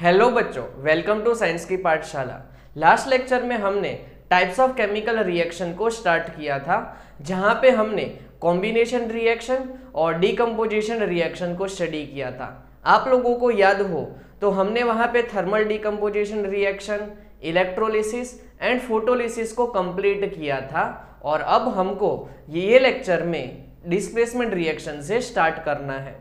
Hello बच्चों, welcome to science की पाठशाला। लास्ट लेक्चर में हमने टाइप्स ऑफ केमिकल रिएक्शन को स्टार्ट किया था, जहां पे हमने कॉम्बिनेशन रिएक्शन और डीकम्पोजिशन रिएक्शन को स्टडी किया था। आप लोगों को याद हो तो हमने वहां पे thermal decomposition reaction, electrolysis and photolysis को कंप्लीट किया था, और अब हमको ये लेक्चर में डिस्प्लेसमेंट रिएक्शन से स्टार्ट करना है।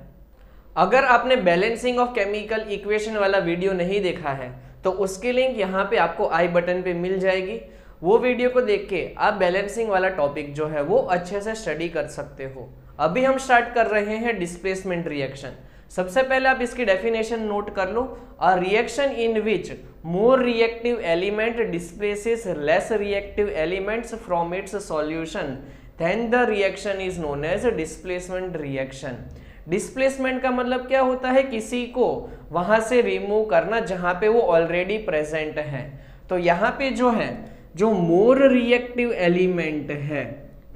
अगर आपने बैलेंसिंग ऑफ केमिकल इक्वेशन वाला वीडियो नहीं देखा है तो उसकी लिंक यहाँ पे आपको आई बटन पे मिल जाएगी। वो वीडियो को देख के आप बैलेंसिंग वाला टॉपिक जो है वो अच्छे से स्टडी कर सकते हो। अभी हम स्टार्ट कर रहे हैं डिस्प्लेसमेंट रिएक्शन। सबसे पहले आप इसकी डेफिनेशन नोट कर लो। A reaction in which more reactive element displaces less reactive elements from its solution then the reaction is known as displacement reaction. Displacement का मतलब क्या होता है? किसी को वहां से रिमूव करना जहां पे वो ऑलरेडी प्रेजेंट है। तो यहाँ पे जो है, जो मोर रिएक्टिव एलिमेंट है,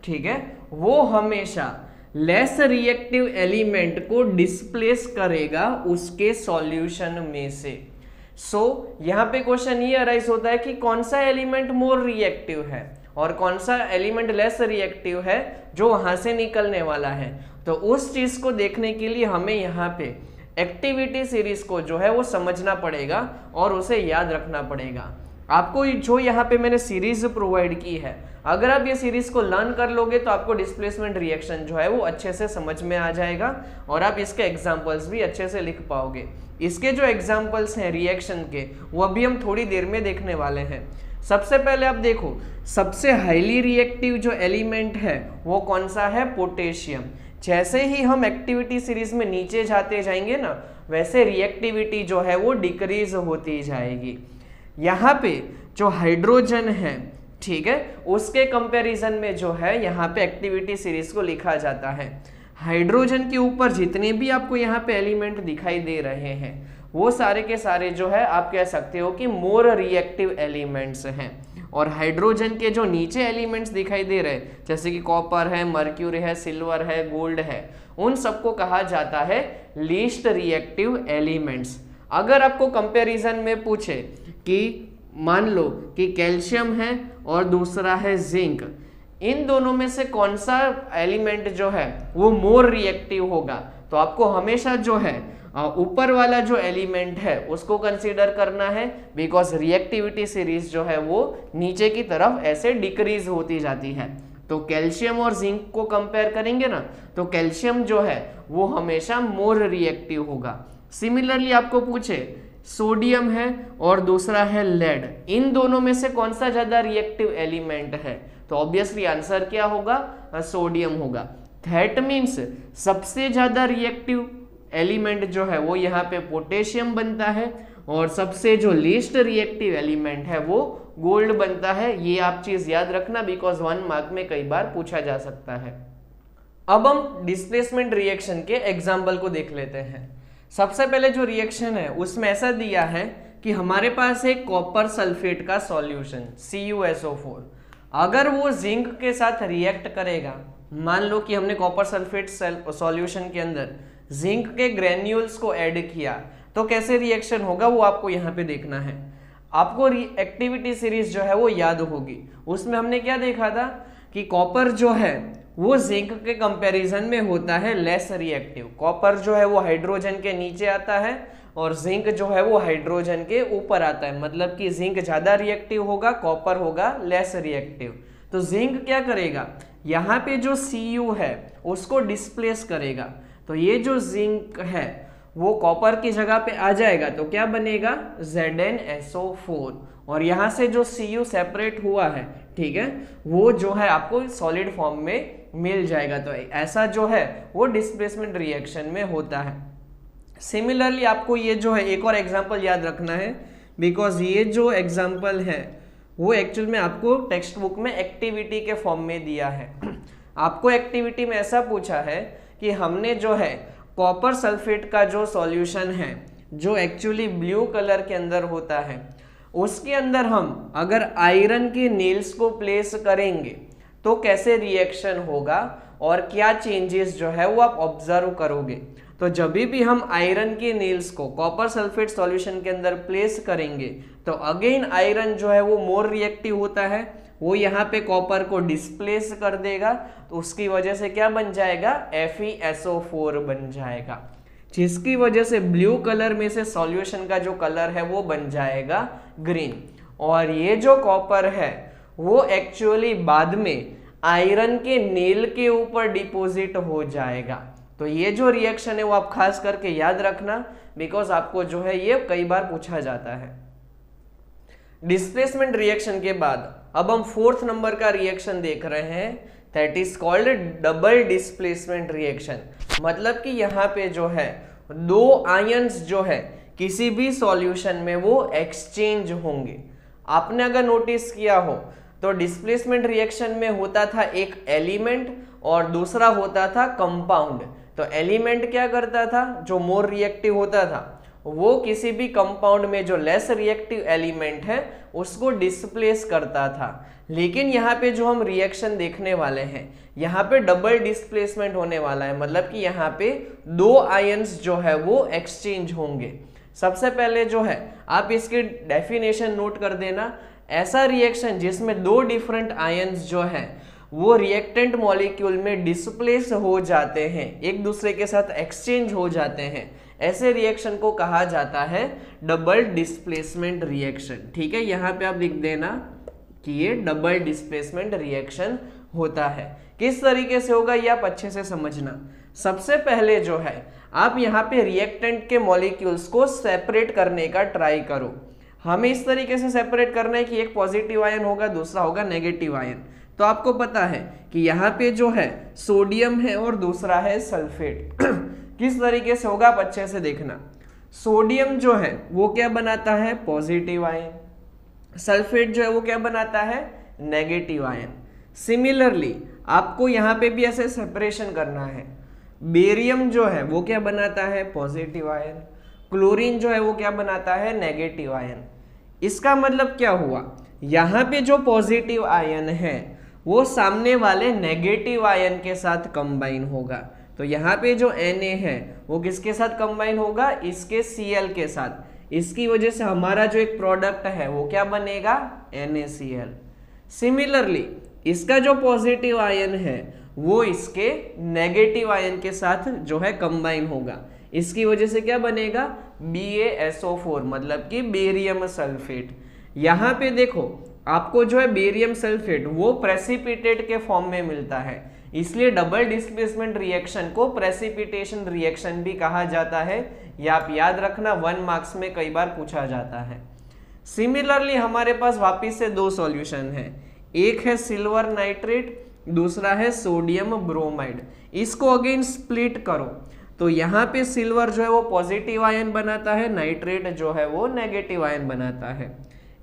ठीक है, वो हमेशा लेस रिएक्टिव एलिमेंट को डिस्प्लेस करेगा उसके सॉल्यूशन में से। यहाँ पे क्वेश्चन ये अराइज होता है कि कौन सा एलिमेंट मोर रिएक्टिव है और कौन सा एलिमेंट लेस रिएक्टिव है जो वहां से निकलने वाला है। तो उस चीज को देखने के लिए हमें यहाँ पे एक्टिविटी सीरीज को जो है वो समझना पड़ेगा और उसे याद रखना पड़ेगा। आपको जो यहाँ पे मैंने सीरीज प्रोवाइड की है, अगर आप ये सीरीज को लर्न कर लोगे तो आपको डिस्प्लेसमेंट रिएक्शन जो है वो अच्छे से समझ में आ जाएगा और आप इसके एग्जाम्पल्स भी अच्छे से लिख पाओगे। इसके जो एग्जाम्पल्स हैं रिएक्शन के, वो अभी हम थोड़ी देर में देखने वाले हैं। सबसे पहले आप देखो, सबसे हाईली रिएक्टिव जो एलिमेंट है वो कौन सा है? पोटेशियम। जैसे ही हम एक्टिविटी सीरीज में नीचे जाते जाएंगे ना, वैसे रिएक्टिविटी जो है वो डिक्रीज होती जाएगी। यहाँ पे जो हाइड्रोजन है, ठीक है, उसके कंपैरिजन में जो है यहाँ पे एक्टिविटी सीरीज को लिखा जाता है। हाइड्रोजन के ऊपर जितने भी आपको यहाँ पे एलिमेंट दिखाई दे रहे हैं वो सारे के सारे जो है आप कह सकते हो कि मोर रिएक्टिव एलिमेंट्स हैं। और हाइड्रोजन के जो नीचे एलिमेंट्स दिखाई दे रहे हैं, जैसे कि कॉपर है, मर्क्यूरी है, सिल्वर है, गोल्ड है, उन सबको कहा जाता है लीस्ट रिएक्टिव एलिमेंट्स। अगर आपको कंपैरिजन में पूछे कि मान लो कि कैल्शियम है और दूसरा है जिंक, इन दोनों में से कौन सा एलिमेंट जो है वो मोर रिएक्टिव होगा, तो आपको हमेशा जो है ऊपर वाला जो एलिमेंट है उसको कंसीडर करना है, बिकॉज रिएक्टिविटी सीरीज जो है वो नीचे की तरफ ऐसे डिक्रीज होती जाती है। तो कैल्शियम और जिंक को कंपेयर करेंगे ना, तो कैल्शियम जो है वो हमेशा मोर रिएक्टिव होगा। सिमिलरली आपको पूछे सोडियम है और दूसरा है लेड, इन दोनों में से कौन सा ज्यादा रिएक्टिव एलिमेंट है, तो ऑब्वियसली आंसर क्या होगा? सोडियम होगा। दैट मीन्स सबसे ज्यादा रिएक्टिव एलिमेंट जो है वो यहाँ पे पोटेशियम बनता है और सबसे जो लीस्ट रिएक्टिव एलिमेंट है वो गोल्ड बनता है। ये आप चीज याद रखना, बिकॉज 1 मार्क में कई बार पूछा जा सकता है। अब हम डिस्प्लेसमेंट रिएक्शन के एग्जाम्पल को देख लेते हैं। सबसे पहले जो रिएक्शन है उसमें ऐसा दिया है कि हमारे पास एक कॉपर सल्फेट का सॉल्यूशन CuSO4, अगर वो जिंक के साथ रिएक्ट करेगा, मान लो कि हमने कॉपर सल्फेट सॉल्यूशन के अंदर जिंक के ग्रेन्यूल्स को ऐड किया, तो कैसे रिएक्शन होगा वो आपको यहाँ पे देखना है। आपको एक्टिविटी सीरीज जो है वो याद होगी, उसमें हमने क्या देखा था कि कॉपर जो है वो जिंक के कंपैरिजन में होता है लेस रिएक्टिव। कॉपर जो है वो हाइड्रोजन के नीचे आता है और जिंक जो है वो हाइड्रोजन के ऊपर आता है, मतलब कि जिंक ज्यादा रिएक्टिव होगा, कॉपर होगा लेस रिएक्टिव। तो जिंक क्या करेगा, यहाँ पे जो Cu है उसको डिस्प्लेस करेगा, तो ये जो जिंक है वो कॉपर की जगह पे आ जाएगा, तो क्या बनेगा? ZnSO4। और यहाँ से जो Cu सेपरेट हुआ है, ठीक है, वो जो है आपको सॉलिड फॉर्म में मिल जाएगा। तो ऐसा जो है वो डिस्प्लेसमेंट रिएक्शन में होता है। सिमिलरली आपको ये जो है एक और एग्जाम्पल याद रखना है, बिकॉज ये जो एग्जाम्पल है वो एक्चुअल में आपको टेक्स्ट बुक में एक्टिविटी के फॉर्म में दिया है। आपको एक्टिविटी में ऐसा पूछा है कि हमने जो है कॉपर सल्फेट का जो सॉल्यूशन है, जो एक्चुअली ब्लू कलर के अंदर होता है, उसके अंदर हम अगर आयरन के नेल्स को प्लेस करेंगे तो कैसे रिएक्शन होगा और क्या चेंजेस जो है वो आप ऑब्जर्व करोगे। तो जब भी हम आयरन की नील्स को कॉपर सल्फेट सॉल्यूशन के अंदर प्लेस करेंगे तो अगेन आयरन जो है वो मोर रिएक्टिव होता है, वो यहाँ पे कॉपर को डिस्प्लेस कर देगा, तो उसकी वजह से क्या बन जाएगा, FeSO4 बन जाएगा, जिसकी वजह से ब्लू कलर में से सॉल्यूशन का जो कलर है वो बन जाएगा ग्रीन। और ये जो कॉपर है वो एक्चुअली बाद में आयरन के नेल के ऊपर डिपॉजिट हो जाएगा। तो ये जो रिएक्शन है वो आप खास करके याद रखना, बिकॉज आपको जो है ये कई बार पूछा जाता है। डिस्प्लेसमेंट रिएक्शन के बाद अब हम 4th नंबर का रिएक्शन देख रहे हैं, that is called double displacement reaction. मतलब कि यहाँ पे जो है दो आयंस जो है किसी भी सॉल्यूशन में वो एक्सचेंज होंगे। आपने अगर नोटिस किया हो तो डिस्प्लेसमेंट रिएक्शन में होता था एक एलिमेंट और दूसरा होता था कंपाउंड। तो एलिमेंट क्या करता था, जो मोर रिएक्टिव होता था वो किसी भी कंपाउंड में जो लेस रिएक्टिव एलिमेंट है उसको डिस्प्लेस करता था। लेकिन यहाँ पे जो हम रिएक्शन देखने वाले हैं यहाँ पे डबल डिस्प्लेसमेंट होने वाला है, मतलब कि यहाँ पे दो आयंस जो है वो एक्सचेंज होंगे। सबसे पहले जो है आप इसकी डेफिनेशन नोट कर देना, ऐसा रिएक्शन जिसमें दो डिफरेंट आयंस जो है वो रिएक्टेंट मॉलिक्यूल में डिस्प्लेस हो जाते हैं, एक दूसरे के साथ एक्सचेंज हो जाते हैं, ऐसे रिएक्शन को कहा जाता है डबल डिस्प्लेसमेंट रिएक्शन। ठीक है, यहाँ पे आप लिख देना कि ये डबल डिस्प्लेसमेंट रिएक्शन होता है। किस तरीके से होगा ये आप अच्छे से समझना। सबसे पहले जो है आप यहाँ पे रिएक्टेंट के मॉलिक्यूल्स को सेपरेट करने का ट्राई करो। हमें इस तरीके से सेपरेट करना है कि एक पॉजिटिव आयन होगा, दूसरा होगा नेगेटिव आयन। तो आपको पता है कि यहाँ पे जो है सोडियम है और दूसरा है सल्फेट। किस तरीके से होगा आप अच्छे से देखना। सोडियम जो है वो क्या बनाता है, पॉजिटिव आयन। सल्फेट जो है वो क्या बनाता है, नेगेटिव आयन। सिमिलरली आपको यहाँ पे भी ऐसे सेपरेशन करना है। बेरियम जो है वो क्या बनाता है, पॉजिटिव आयन। क्लोरीन जो है वो क्या बनाता है, नेगेटिव आयन। इसका मतलब क्या हुआ, यहाँ पे जो पॉजिटिव आयन है वो सामने वाले नेगेटिव आयन के साथ कंबाइन होगा। तो यहाँ पे जो Na है वो किसके साथ कंबाइन होगा, इसके Cl के साथ। इसकी वजह से हमारा जो एक प्रोडक्ट है वो क्या बनेगा, NaCl। सिमिलरली इसका जो पॉजिटिव आयन है वो इसके नेगेटिव आयन के साथ जो है कंबाइन होगा। इसकी वजह से क्या बनेगा, BaSO4, मतलब कि बेरियम सल्फेट। यहाँ पे देखो आपको जो है बेरियम सल्फेट वो प्रेसिपिटेट के फॉर्म में मिलता है, इसलिए डबल डिस्प्लेसमेंट रिएक्शन को प्रेसिपिटेशन रिएक्शन भी कहा जाता है। ये आप याद रखना, 1 मार्क्स में कई बार पूछा जाता है। सिमिलरली हमारे पास वापिस से दो सॉल्यूशन है, एक है सिल्वर नाइट्रेट, दूसरा है सोडियम ब्रोमाइड। इसको अगेन स्प्लिट करो तो यहाँ पे सिल्वर जो है वो पॉजिटिव आयन बनाता है, नाइट्रेट जो है वो नेगेटिव आयन बनाता है।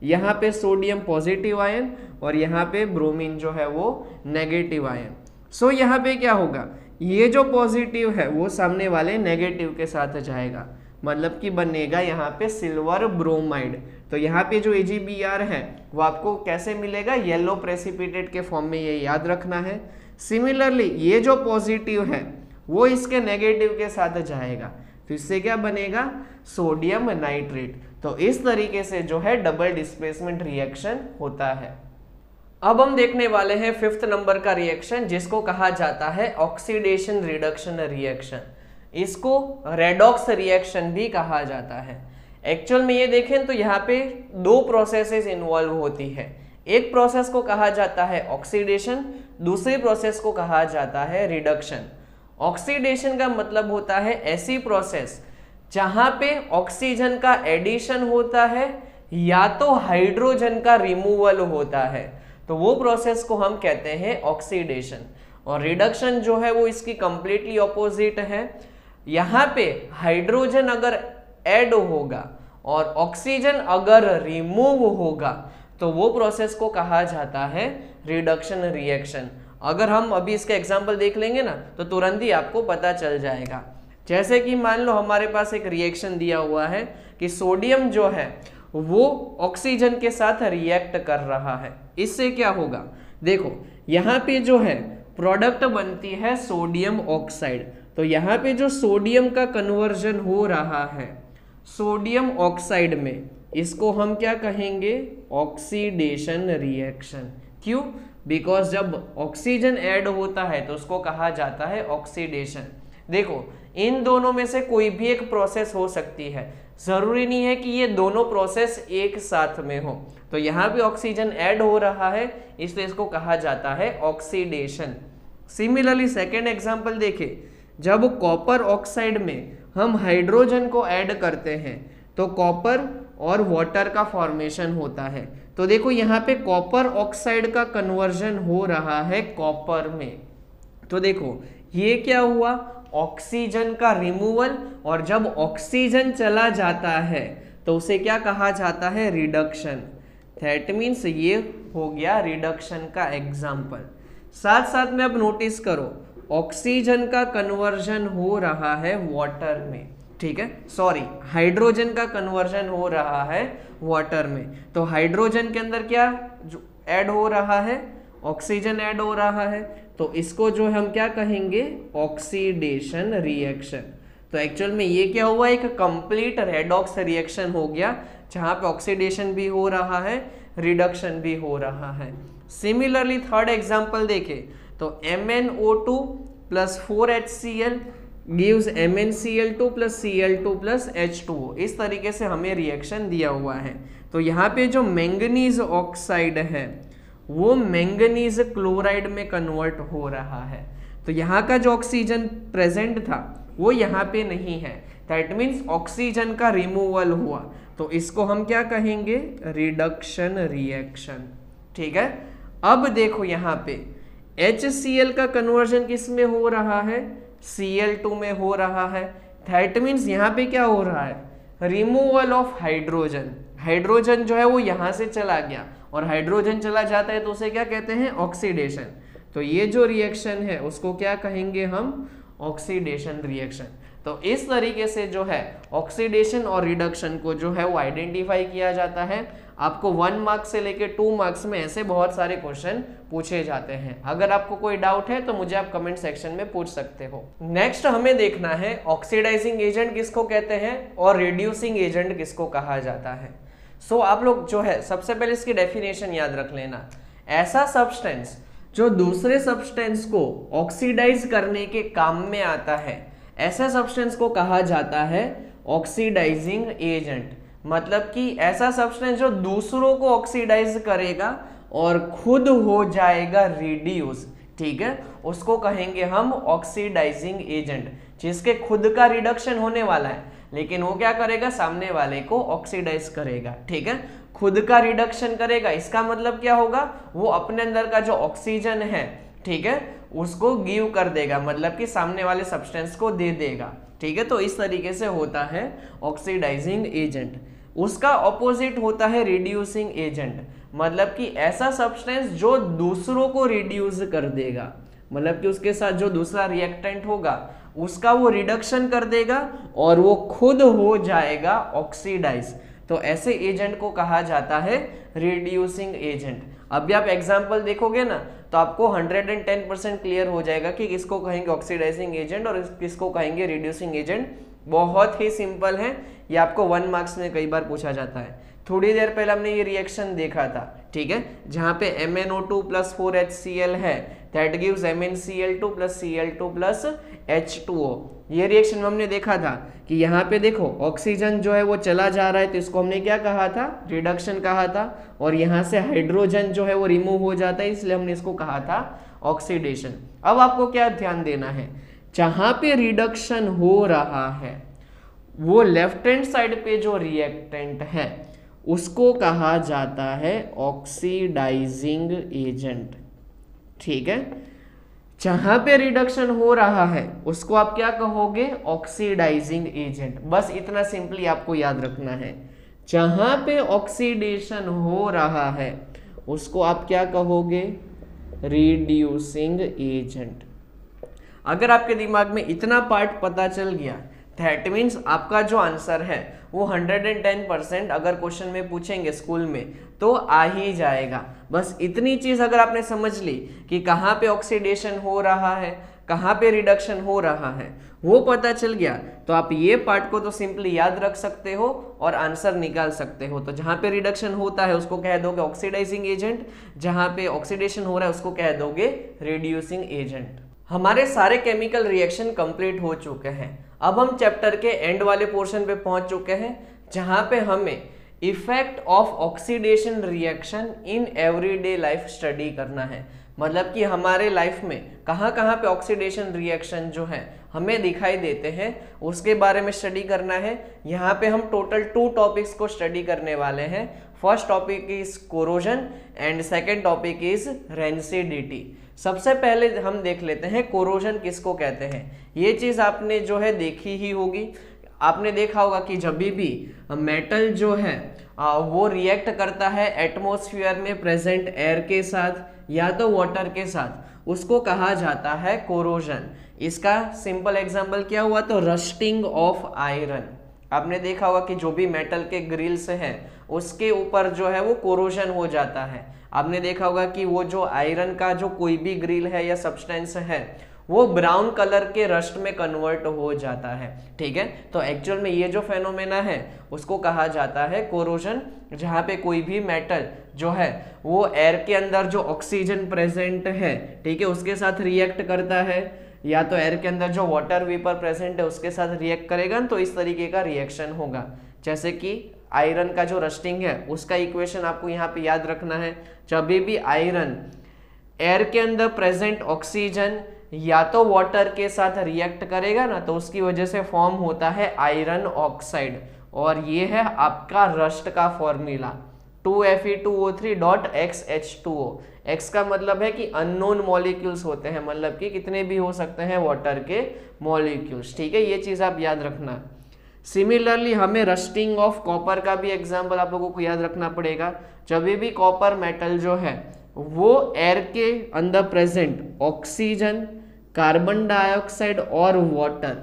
यहाँ पे सोडियम पॉजिटिव आयन और यहाँ पे ब्रोमीन जो है वो नेगेटिव आयन। सो यहाँ पे क्या होगा, ये जो पॉजिटिव है वो सामने वाले नेगेटिव के साथ जाएगा, मतलब कि बनेगा यहाँ पे सिल्वर ब्रोमाइड। तो यहाँ पे जो AgBr है वो आपको कैसे मिलेगा, येलो प्रेसिपिटेट के फॉर्म में, ये याद रखना है। सिमिलरली ये जो पॉजिटिव है वो इसके नेगेटिव के साथ जाएगा, तो इससे क्या बनेगा, सोडियम नाइट्रेट। तो इस तरीके से जो है डबल डिस्प्लेसमेंट रिएक्शन होता है। अब हम देखने वाले हैं 5th नंबर का रिएक्शन, जिसको कहा जाता है ऑक्सीडेशन रिडक्शन रिएक्शन। इसको रेडॉक्स रिएक्शन भी कहा जाता है। एक्चुअल में ये देखें तो यहाँ पे दो प्रोसेसेस इन्वॉल्व होती है। एक प्रोसेस को कहा जाता है ऑक्सीडेशन, दूसरी प्रोसेस को कहा जाता है रिडक्शन। ऑक्सीडेशन का मतलब होता है ऐसी प्रोसेस जहां पे ऑक्सीजन का एडिशन होता है या तो हाइड्रोजन का रिमूवल होता है, तो वो प्रोसेस को हम कहते हैं ऑक्सीडेशन। और रिडक्शन जो है वो इसकी कंप्लीटली ऑपोजिट है। यहाँ पे हाइड्रोजन अगर ऐड होगा और ऑक्सीजन अगर रिमूव होगा तो वो प्रोसेस को कहा जाता है रिडक्शन रिएक्शन। अगर हम अभी इसका एग्जांपल देख लेंगे ना तो तुरंत ही आपको पता चल जाएगा। जैसे कि मान लो हमारे पास एक रिएक्शन दिया हुआ है कि सोडियम जो है वो ऑक्सीजन के साथ रिएक्ट कर रहा है। इससे क्या होगा, देखो यहाँ पे जो है प्रोडक्ट बनती है सोडियम ऑक्साइड। तो यहाँ पे जो सोडियम का कन्वर्जन हो रहा है सोडियम ऑक्साइड में, इसको हम क्या कहेंगे? Oxidation reaction. क्यों? बिकॉज जब ऑक्सीजन ऐड होता है तो उसको कहा जाता है ऑक्सीडेशन। देखो, इन दोनों में से कोई भी एक प्रोसेस हो सकती है, जरूरी नहीं है कि ये दोनों प्रोसेस एक साथ में हो। तो यहाँ पे ऑक्सीजन ऐड हो रहा है इसलिए इसको कहा जाता है ऑक्सीडेशन। सिमिलरली सेकेंड एग्जाम्पल देखें, जब कॉपर ऑक्साइड में हम हाइड्रोजन को ऐड करते हैं तो कॉपर और वाटर का फॉर्मेशन होता है। तो देखो यहाँ पे कॉपर ऑक्साइड का कन्वर्जन हो रहा है कॉपर में। तो देखो ये क्या हुआ? ऑक्सीजन का रिमूवल, और जब ऑक्सीजन चला जाता है तो उसे क्या कहा जाता है? रिडक्शन। दैट मीन्स ये हो गया रिडक्शन का एग्जाम्पल। साथ साथ में अब नोटिस करो, ऑक्सीजन का कन्वर्जन हो रहा है वाटर में, ठीक है, सॉरी हाइड्रोजन का कन्वर्जन हो रहा है वाटर में। तो हाइड्रोजन के अंदर क्या ऐड हो रहा है? ऑक्सीजन ऐड हो रहा है। तो इसको जो हम क्या कहेंगे? Oxidation reaction. तो एक्चुअल में ये क्या हुआ? एक कंप्लीट रेडॉक्स रिएक्शन हो गया जहां पे ऑक्सीडेशन भी हो रहा है, रिडक्शन भी हो रहा है। सिमिलरली थर्ड एग्जांपल देखें तो MnO2 plus 4HCl gives MnCl2 plus Cl2 plus H2O। इस तरीके से हमें रिएक्शन दिया हुआ है। तो यहाँ पे जो मैंगनीज ऑक्साइड है वो मैंगनीज क्लोराइड में कन्वर्ट हो रहा है। तो यहाँ का जो ऑक्सीजन प्रेजेंट था वो यहाँ पे नहीं है, दैट मीन्स ऑक्सीजन का रिमूवल हुआ। तो इसको हम क्या कहेंगे? रिडक्शन रिएक्शन, ठीक है। अब देखो यहाँ पे HCl का कन्वर्जन किस में हो रहा है? Cl2 में हो रहा है। दैट मीन्स यहाँ पे क्या हो रहा है? Removal of hydrogen. हाइड्रोजन जो है वो यहाँ से चला गया, और हाइड्रोजन चला जाता है तो उसे क्या कहते हैं? ऑक्सीडेशन। तो ये जो रिएक्शन है उसको क्या कहेंगे हम? Oxidation reaction. तो इस तरीके से जो है ऑक्सीडेशन और रिडक्शन को जो है वो आइडेंटिफाई किया जाता है। आपको 1 मार्क्स से लेके 2 मार्क्स में ऐसे बहुत सारे क्वेश्चन पूछे जाते हैं। अगर आपको कोई डाउट है तो मुझे आप कमेंट सेक्शन में पूछ सकते हो। नेक्स्ट हमें देखना है ऑक्सीडाइजिंग एजेंट किसको कहते हैं और रिड्यूसिंग एजेंट किसको कहा जाता है। सो आप लोग जो है सबसे पहले इसकी डेफिनेशन याद रख लेना। ऐसा सब्सटेंस जो दूसरे सब्सटेंस को ऑक्सीडाइज करने के काम में आता है, ऐसे सब्सटेंस को कहा जाता है ऑक्सीडाइजिंग एजेंट। मतलब कि ऐसा सब्सटेंस जो दूसरों को ऑक्सीडाइज करेगा और खुद हो जाएगा रिड्यूस, ठीक है, उसको कहेंगे हम ऑक्सीडाइजिंग एजेंट। जिसके खुद का रिडक्शन होने वाला है लेकिन वो क्या करेगा? सामने वाले को ऑक्सीडाइज करेगा, ठीक है, खुद का रिडक्शन करेगा। इसका मतलब क्या होगा? वो अपने अंदर का जो ऑक्सीजन है, ठीक है, उसको गिव कर देगा, मतलब कि सामने वाले सब्सटेंस को दे देगा, ठीक है। तो इस तरीके से होता है ऑक्सीडाइजिंग एजेंट। उसका ऑपोजिट होता है रिड्यूसिंग एजेंट, मतलब कि ऐसा सब्सटेंस जो दूसरों को रिड्यूस कर देगा, मतलब कि उसके साथ जो दूसरा रिएक्टेंट होगा उसका वो रिडक्शन कर देगा और वो खुद हो जाएगा ऑक्सीडाइज। तो ऐसे एजेंट को कहा जाता है रिड्यूसिंग एजेंट। अभी आप एग्जाम्पल देखोगे ना तो आपको 110% क्लियर हो जाएगा कि किसको कहेंगे ऑक्सीडाइजिंग एजेंट और किसको कहेंगे रिड्यूसिंग एजेंट। बहुत ही सिंपल है, ये आपको 1 मार्क्स में कई बार पूछा जाता है। थोड़ी देर पहले हमने ये रिएक्शन देखा था, ठीक है, जहां पे MnO2 प्लस 4HCl है, that gives MnCl2 plus Cl2 plus H2O। ये रिएक्शन में हमने देखा था कि यहाँ पे देखो ऑक्सीजन जो है वो चला जा रहा है तो इसको हमने क्या कहा था? रिडक्शन कहा था। और यहाँ से हाइड्रोजन जो है वो रिमूव हो जाता है इसलिए हमने इसको कहा था ऑक्सीडेशन। अब आपको क्या ध्यान देना है? जहां पे रिडक्शन हो रहा है वो लेफ्ट हैंड साइड पे जो रिएक्टेंट है उसको कहा जाता है ऑक्सीडाइजिंग एजेंट, ठीक है। जहां पे रिडक्शन हो रहा है उसको आप क्या कहोगे? Oxidising agent. बस इतना सिंपली आपको याद रखना है। जहां पे ऑक्सीडेशन हो रहा है उसको आप क्या कहोगे? Reducing agent. अगर आपके दिमाग में इतना पार्ट पता चल गया दैट मीन्स आपका जो आंसर है वो 110% अगर क्वेश्चन में पूछेंगे स्कूल में तो आ ही जाएगा। बस इतनी चीज अगर आपने समझ ली कि कहाँ पे ऑक्सीडेशन हो रहा है, कहाँ पे रिडक्शन हो रहा है वो पता चल गया तो आप ये पार्ट को तो सिंपली याद रख सकते हो और आंसर निकाल सकते हो। तो जहाँ पे रिडक्शन होता है उसको कह दोगे ऑक्सीडाइजिंग एजेंट, जहाँ पे ऑक्सीडेशन हो रहा है उसको कह दोगे रिड्यूसिंग एजेंट। हमारे सारे केमिकल रिएक्शन कंप्लीट हो चुके हैं। अब हम चैप्टर के एंड वाले पोर्शन पे पहुंच चुके हैं जहाँ पे हमें effect of oxidation reaction in everyday life study करना है। मतलब कि हमारे लाइफ में कहाँ कहाँ पे ऑक्सीडेशन रिएक्शन जो है हमें दिखाई देते हैं उसके बारे में स्टडी करना है। यहाँ पे हम टोटल 2 टॉपिक्स को स्टडी करने वाले हैं। First topic is corrosion and second topic is rancidity. सबसे पहले हम देख लेते हैं कोरोजन किसको कहते हैं। ये चीज़ आपने जो है देखी ही होगी। आपने देखा होगा कि जब भी मेटल जो है वो रिएक्ट करता है एटमॉस्फेयर में प्रेजेंट एयर के साथ या तो वाटर के साथ, उसको कहा जाता है कोरोजन। इसका सिंपल एग्जांपल क्या हुआ तो रस्टिंग ऑफ आयरन। आपने देखा होगा कि जो भी मेटल के ग्रिल्स हैं उसके ऊपर जो है वो कोरोजन हो जाता है। आपने देखा होगा कि वो जो आयरन का जो कोई भी ग्रिल है या सब्सटेंस है वो ब्राउन कलर के रस्ट में कन्वर्ट हो जाता है। ठीक है, तो एक्चुअल में ये जो फेनोमेना है उसको कहा जाता है कोरोजन, जहाँ पे कोई भी मेटल जो है वो एयर के अंदर जो ऑक्सीजन प्रेजेंट है, ठीक है, उसके साथ रिएक्ट करता है, या तो एयर के अंदर जो वाटर वेपर प्रेजेंट है उसके साथ रिएक्ट करेगा तो इस तरीके का रिएक्शन होगा। जैसे कि आयरन का जो रस्टिंग है उसका इक्वेशन आपको यहाँ पे याद रखना है। जब भी आयरन एयर के अंदर प्रेजेंट ऑक्सीजन या तो वाटर के साथ रिएक्ट करेगा ना तो उसकी वजह से फॉर्म होता है आयरन ऑक्साइड, और ये है आपका रस्ट का फॉर्मूला 2Fe2O3.XH2O। X का मतलब है कि अननोन मॉलिक्यूल्स होते हैं, मतलब कि कितने भी हो सकते हैं वाटर के मॉलिक्यूल्स। ठीक है, ये चीज आप याद रखना। सिमिलरली हमें रस्टिंग ऑफ कॉपर का भी एग्जाम्पल आप लोगों को याद रखना पड़ेगा। जब भी कॉपर मेटल जो है वो एयर के अंदर प्रेजेंट ऑक्सीजन, कार्बन डाइऑक्साइड और वाटर,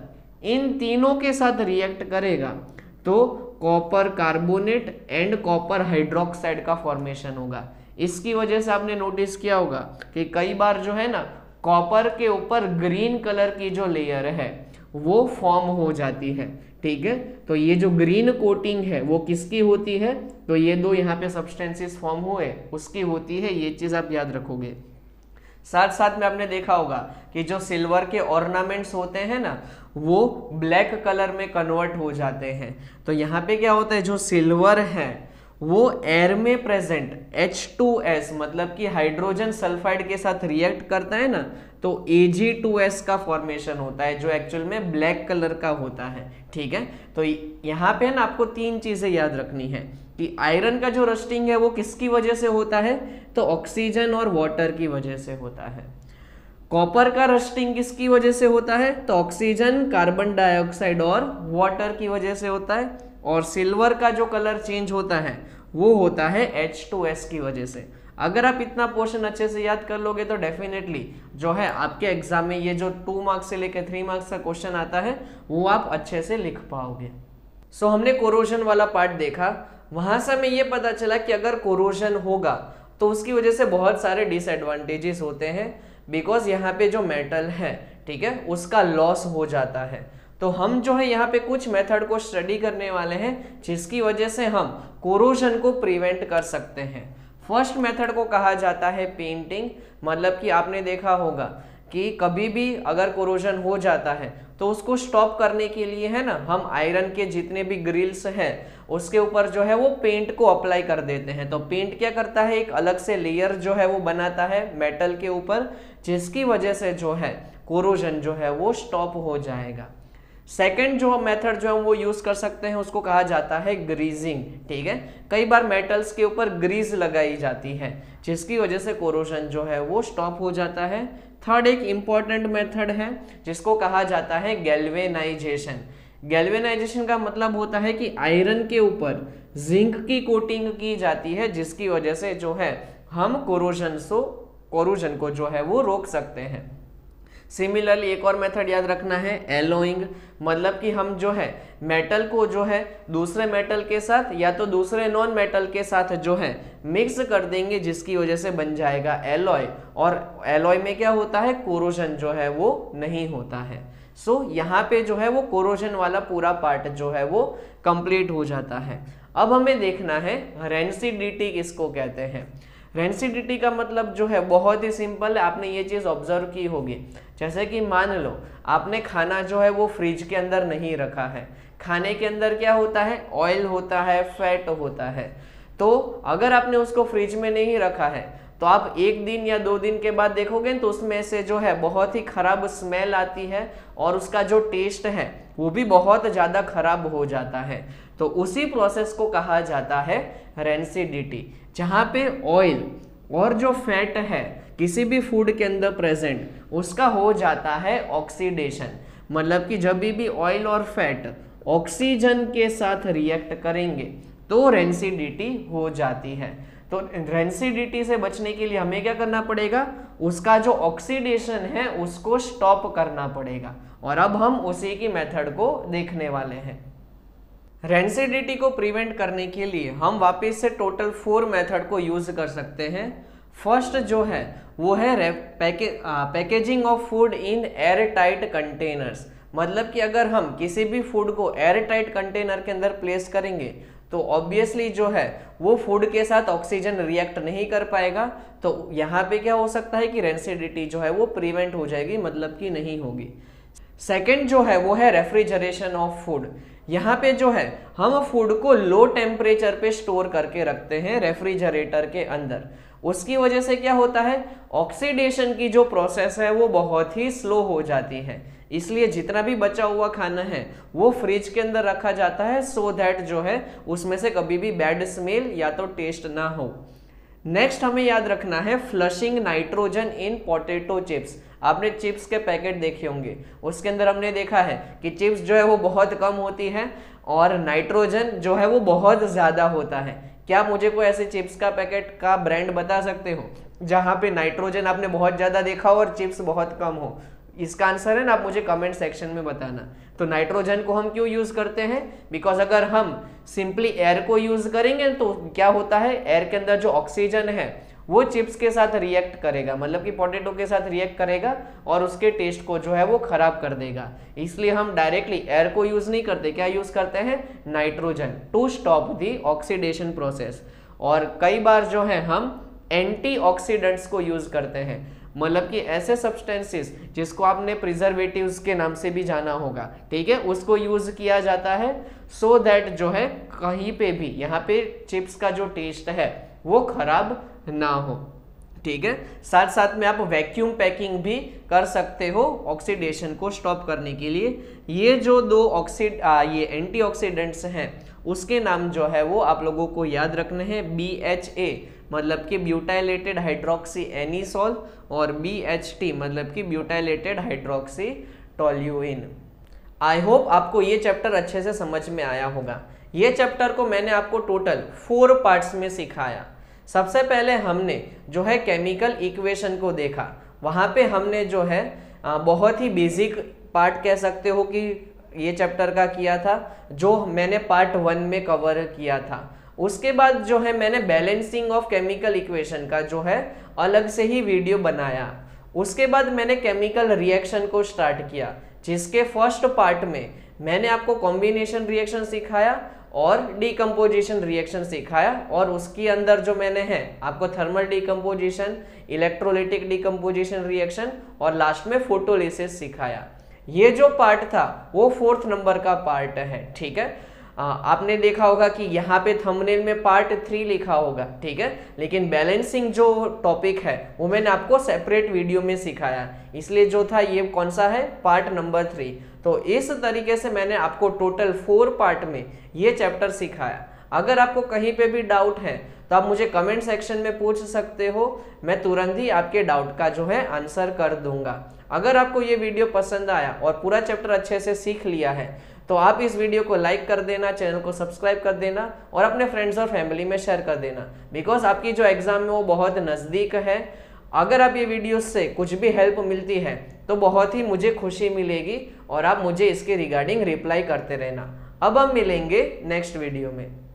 इन तीनों के साथ रिएक्ट करेगा तो copper carbonate and copper hydroxide का फॉर्मेशन होगा। इसकी वजह से आपने नोटिस किया होगा कि कई बार जो है ना कॉपर के ऊपर ग्रीन कलर की जो लेयर है वो फॉर्म हो जाती है। ठीक है, तो ये जो ग्रीन कोटिंग है वो किसकी होती है, तो ये दो यहाँ पे सब्सटेंसेस फॉर्म हुए उसकी होती है। ये चीज आप याद रखोगे। साथ साथ में आपने देखा होगा कि जो सिल्वर के ऑर्नामेंट्स होते हैं ना वो ब्लैक कलर में कन्वर्ट हो जाते हैं। तो यहाँ पे क्या होता है, जो सिल्वर है वो एयर में प्रेजेंट H2S मतलब कि हाइड्रोजन सल्फाइड के साथ रिएक्ट करता है ना तो Ag2S का फॉर्मेशन होता है जो एक्चुअल में ब्लैक कलर का होता है। ठीक है, तो यहाँ पे ना आपको 3 चीजें याद रखनी है कि आयरन का जो रस्टिंग है वो किसकी वजह से होता है, तो ऑक्सीजन और वाटर की वजह से होता है। कॉपर का रस्टिंग किसकी वजह से होता है, तो ऑक्सीजन, कार्बन डाइऑक्साइड और वाटर की वजह से होता है। और सिल्वर का जो कलर चेंज होता है वो होता है H2S की वजह से। अगर आप इतना पोर्शन अच्छे से याद कर लोगे तो डेफिनेटली जो है आपके एग्जाम में ये जो 2 मार्क्स से लेकर 3 मार्क्स का क्वेश्चन आता है वो आप अच्छे से लिख पाओगे। सो हमने कोरोजन वाला पार्ट देखा, वहां से हमें ये पता चला कि अगर कोरोजन होगा तो उसकी वजह से बहुत सारे डिसएडवांटेजेस होते हैं, बिकॉज यहाँ पे जो मेटल है, ठीक है, उसका लॉस हो जाता है। तो हम जो है यहाँ पे कुछ मेथड को स्टडी करने वाले हैं जिसकी वजह से हम कोरोजन को प्रिवेंट कर सकते हैं। फर्स्ट मेथड को कहा जाता है पेंटिंग। मतलब कि आपने देखा होगा कि कभी भी अगर कोरोजन हो जाता है तो उसको स्टॉप करने के लिए है ना हम आयरन के जितने भी ग्रिल्स हैं उसके ऊपर जो है वो पेंट को अप्लाई कर देते हैं। तो पेंट क्या करता है, एक अलग से लेयर जो है वो बनाता है मेटल के ऊपर, जिसकी वजह से जो है कोरोजन जो है वो स्टॉप हो जाएगा। सेकेंड जो मेथड जो है वो यूज कर सकते हैं उसको कहा जाता है ग्रीजिंग। ठीक है, कई बार मेटल्स के ऊपर ग्रीज लगाई जाती है जिसकी वजह से कोरोजन जो है वो स्टॉप हो जाता है। थर्ड एक इंपॉर्टेंट मेथड है जिसको कहा जाता है गैल्वेनाइजेशन। गैल्वेनाइजेशन का मतलब होता है कि आयरन के ऊपर जिंक की कोटिंग की जाती है जिसकी वजह से जो है हम कोरोजन को जो है वो रोक सकते हैं। सिमिलरली एक और मेथड याद रखना है एलोइंग, मतलब कि हम जो है मेटल को जो है दूसरे मेटल के साथ या तो दूसरे नॉन मेटल के साथ जो है मिक्स कर देंगे, जिसकी वजह से बन जाएगा एलॉय। और एलॉय में क्या होता है, कोरोजन जो है वो नहीं होता है। सो यहाँ पे जो है वो कोरोजन वाला पूरा पार्ट जो है वो कंप्लीट हो जाता है। अब हमें देखना है रेंसिडिटी किसको कहते हैं। रेंसिडिटी का मतलब जो है बहुत ही सिंपल है, आपने ये चीज़ ऑब्जर्व की होगी। जैसे कि मान लो आपने खाना जो है वो फ्रिज के अंदर नहीं रखा है, खाने के अंदर क्या होता है, ऑयल होता है, फैट होता है। तो अगर आपने उसको फ्रिज में नहीं रखा है तो आप 1 दिन या 2 दिन के बाद देखोगे तो उसमें से जो है बहुत ही खराब स्मेल आती है और उसका जो टेस्ट है वो भी बहुत ज़्यादा खराब हो जाता है। तो उसी प्रोसेस को कहा जाता है रेंसिडिटी, जहाँ पे ऑयल और जो फैट है किसी भी फूड के अंदर प्रेजेंट उसका हो जाता है ऑक्सीडेशन। मतलब कि जब भी ऑयल और फैट ऑक्सीजन के साथ रिएक्ट करेंगे तो रेंसिडिटी हो जाती है। तो रेंसिडिटी से बचने के लिए हमें क्या करना पड़ेगा, उसका जो ऑक्सीडेशन है उसको स्टॉप करना पड़ेगा। और अब हम उसी की मेथड को देखने वाले हैं। रेंसिडिटी को प्रिवेंट करने के लिए हम वापस से टोटल 4 मेथड को यूज कर सकते हैं। फर्स्ट जो है वो है packaging of food in air tight containers. मतलब कि अगर हम किसी भी फूड को एयर टाइट कंटेनर के अंदर प्लेस करेंगे तो ऑब्वियसली जो है वो फूड के साथ ऑक्सीजन रिएक्ट नहीं कर पाएगा। तो यहाँ पे क्या हो सकता है कि रेंसिडिटी जो है वो प्रिवेंट हो जाएगी, मतलब कि नहीं होगी। सेकेंड जो है वो है रेफ्रिजरेशन ऑफ फूड। यहाँ पे जो है हम फूड को लो टेम्परेचर पे स्टोर करके रखते हैं रेफ्रिजरेटर के अंदर। उसकी वजह से क्या होता है, ऑक्सीडेशन की जो प्रोसेस है वो बहुत ही स्लो हो जाती है। इसलिए जितना भी बचा हुआ खाना है वो फ्रिज के अंदर रखा जाता है, सो दैट जो है उसमें से कभी भी बैड स्मेल या तो टेस्ट ना हो। नेक्स्ट हमें याद रखना है flushing nitrogen in potato chips. आपने चिप्स के पैकेट देखे होंगे, उसके अंदर हमने देखा है कि चिप्स जो है वो बहुत कम होती है और नाइट्रोजन जो है वो बहुत ज़्यादा होता है। क्या मुझे कोई ऐसे चिप्स का पैकेट का ब्रांड बता सकते हो जहाँ पे नाइट्रोजन आपने बहुत ज़्यादा देखा हो और चिप्स बहुत कम हो? इसका आंसर है ना, आप मुझे कमेंट सेक्शन में बताना। तो नाइट्रोजन को हम क्यों यूज करते हैं, बिकॉज अगर हम सिंपली एयर को यूज करेंगे तो क्या होता है, एयर के अंदर जो ऑक्सीजन है वो चिप्स के साथ रिएक्ट करेगा, मतलब कि पोटैटो के साथ रिएक्ट करेगा और उसके टेस्ट को जो है वो खराब कर देगा। इसलिए हम डायरेक्टली एयर को यूज नहीं करते, क्या यूज करते हैं, nitrogen, to stop the oxidation process. और कई बार जो है हम एंटीऑक्सीडेंट्स को यूज करते हैं, मतलब कि ऐसे सब्सटेंसेस जिसको आपने प्रिजर्वेटिव्स के नाम से भी जाना होगा, ठीक है, उसको यूज किया जाता है सो दैट जो है कहीं पे भी यहाँ पे चिप्स का जो टेस्ट है वो खराब ना हो। ठीक है, साथ साथ में आप वैक्यूम पैकिंग भी कर सकते हो ऑक्सीडेशन को स्टॉप करने के लिए। ये जो दो ये एंटीऑक्सीडेंट्स हैं उसके नाम जो है वो आप लोगों को याद रखने हैं। BHA मतलब कि ब्यूटाइलेटेड हाइड्रोक्सी एनिसोल और BHT मतलब कि butylated hydroxy toluene. I hope आपको ये चैप्टर अच्छे से समझ में आया होगा। ये चैप्टर को मैंने आपको टोटल 4 पार्ट्स में सिखाया। सबसे पहले हमने जो है केमिकल इक्वेशन को देखा, वहाँ पे हमने जो है बहुत ही बेसिक पार्ट कह सकते हो कि ये चैप्टर का किया था, जो मैंने पार्ट 1 में कवर किया था। उसके बाद जो है मैंने बैलेंसिंग ऑफ केमिकल इक्वेशन का जो है अलग से ही वीडियो बनाया। उसके बाद मैंने केमिकल रिएक्शन को स्टार्ट किया, जिसके फर्स्ट पार्ट में मैंने आपको कॉम्बिनेशन रिएक्शन सिखाया और डीकम्पोजिशन रिएक्शन सिखाया, और उसके अंदर जो मैंने है आपको thermal decomposition, electrolytic decomposition reaction और लास्ट में फोटोलिसिस सिखाया। ये जो पार्ट था वो 4th नंबर का पार्ट है। ठीक है, आपने देखा होगा कि यहाँ पे थंबनेल में पार्ट 3 लिखा होगा, ठीक है, लेकिन बैलेंसिंग जो टॉपिक है वो मैंने आपको सेपरेट वीडियो में सिखाया, इसलिए जो था ये कौन सा है, पार्ट नंबर 3। तो इस तरीके से मैंने आपको टोटल 4 पार्ट में ये चैप्टर सिखाया। अगर आपको कहीं पे भी डाउट है तो आप मुझे कमेंट सेक्शन में पूछ सकते हो, मैं तुरंत ही आपके डाउट का जो है आंसर कर दूंगा। अगर आपको ये वीडियो पसंद आया और पूरा चैप्टर अच्छे से सीख लिया है तो आप इस वीडियो को लाइक कर देना, चैनल को सब्सक्राइब कर देना और अपने फ्रेंड्स और फैमिली में शेयर कर देना, बिकॉज आपकी जो एग्जाम है वो बहुत नज़दीक है। अगर आप ये वीडियो से कुछ भी हेल्प मिलती है तो बहुत ही मुझे खुशी मिलेगी और आप मुझे इसके रिगार्डिंग रिप्लाई करते रहना। अब हम मिलेंगे नेक्स्ट वीडियो में।